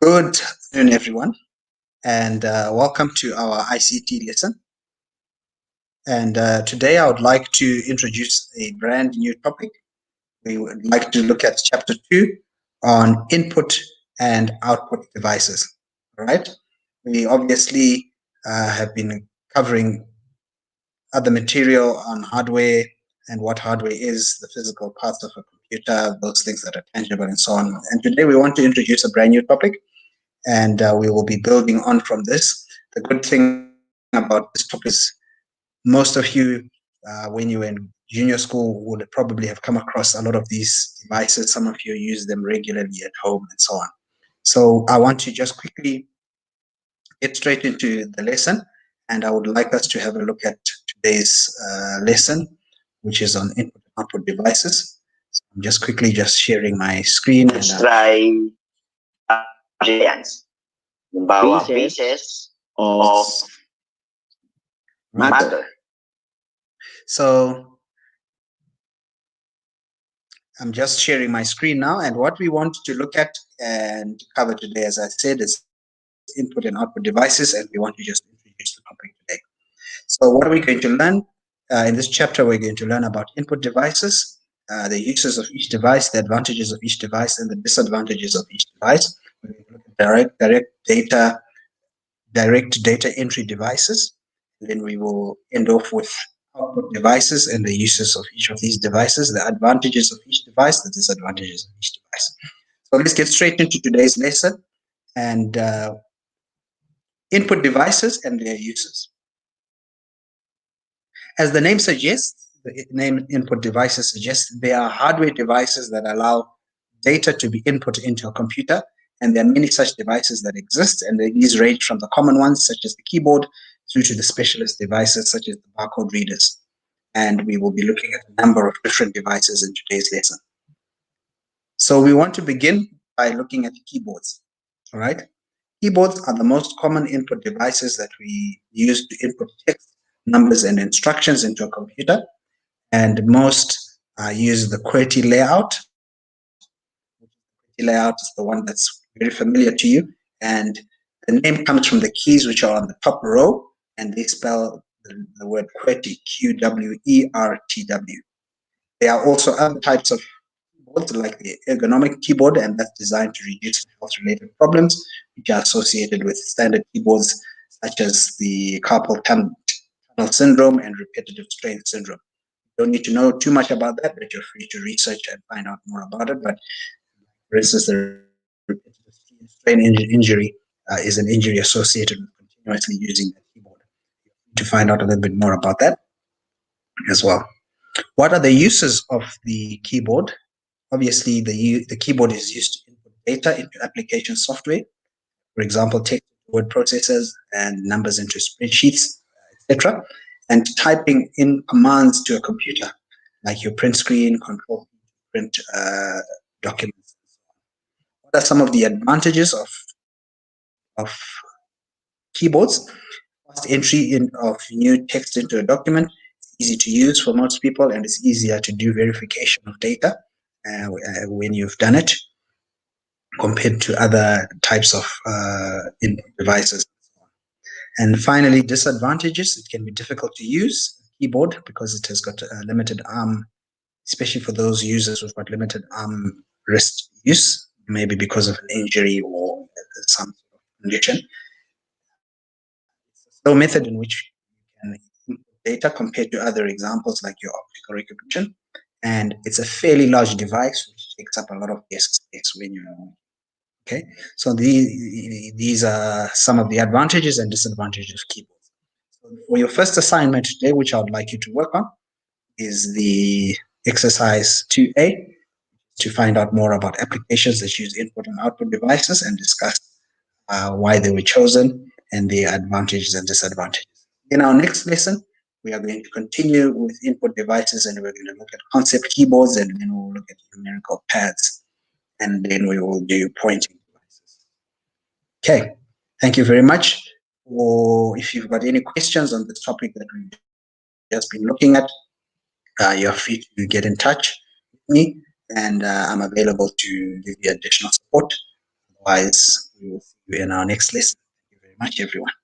Good afternoon, everyone, and welcome to our ICT lesson. And today I would like to introduce a brand new topic. We would like to look at chapter 2 on input and output devices. All right. We obviously have been covering other material on hardware and what hardware is, the physical parts of a computer, those things that are tangible and so on. And today we want to introduce a brand new topic, and we will be building on from this. The good thing about this topic is most of you, when you were in junior school, would probably have come across a lot of these devices. Some of you use them regularly at home and so on. So I want to just quickly get straight into the lesson, and I would like us to have a look at today's lesson, which is on input and output devices. So I'm just quickly sharing my screen. Let's try giants, bawah pieces of matter. So I'm just sharing my screen now, and what we want to look at and cover today, as I said, is input and output devices, and we want to just introduce the topic today. So what are we going to learn? In this chapter, we're going to learn about input devices, the uses of each device, the advantages of each device, and the disadvantages of each device. We're going to look at direct data entry devices. And then we will end off with output devices and the uses of each of these devices, the advantages of each device, the disadvantages of each device. So let's get straight into today's lesson and input devices and their uses. As the name suggests, the name input devices suggests they are hardware devices that allow data to be input into a computer. And there are many such devices that exist, and these range from the common ones, such as the keyboard, through to the specialist devices, such as the barcode readers. And we will be looking at a number of different devices in today's lesson. So we want to begin by looking at the keyboards. All right. Keyboards are the most common input devices that we use to input text, numbers, and instructions into a computer. And most use the QWERTY layout. The layout is the one that's very familiar to you. And the name comes from the keys which are on the top row, and they spell the word QWERTY, QWERTW. There are also other types of keyboards like the ergonomic keyboard, and that's designed to reduce health-related problems which are associated with standard keyboards such as the carpal tunnel syndrome and repetitive strain syndrome. You don't need to know too much about that, but you're free to research and find out more about it. But for instance, the repetitive strain injury is an injury associated with continuously using the keyboard. To find out a little bit more about that as well. What are the uses of the keyboard? Obviously, the keyboard is used to input data into application software, for example, text word processors and numbers into spreadsheets, etc. And typing in commands to a computer, like your print screen, control print documents. What are some of the advantages of keyboards? Fast entry of new text into a document. It's easy to use for most people, and it's easier to do verification of data when you've done it, compared to other types of input devices. And finally, disadvantages. It can be difficult to use keyboard because it has got a limited arm, especially for those users who've got limited arm wrist use, maybe because of an injury or some sort of condition. It's a slow method in which you can input data compared to other examples like your optical recognition. And it's a fairly large device which takes up a lot of desk space when you're okay. So these are some of the advantages and disadvantages of keyboards. So for your first assignment today, which I would like you to work on, is the exercise 2A, to find out more about applications that use input and output devices and discuss why they were chosen and their advantages and disadvantages. In our next lesson, we are going to continue with input devices, and we're going to look at concept keyboards, and then we'll look at numerical pads, and then we will do pointing devices. Okay, thank you very much. Or if you've got any questions on this topic that we've just been looking at, you're free to get in touch with me, and I'm available to give you additional support. Otherwise, We will see you in our next lesson. Thank you very much, everyone.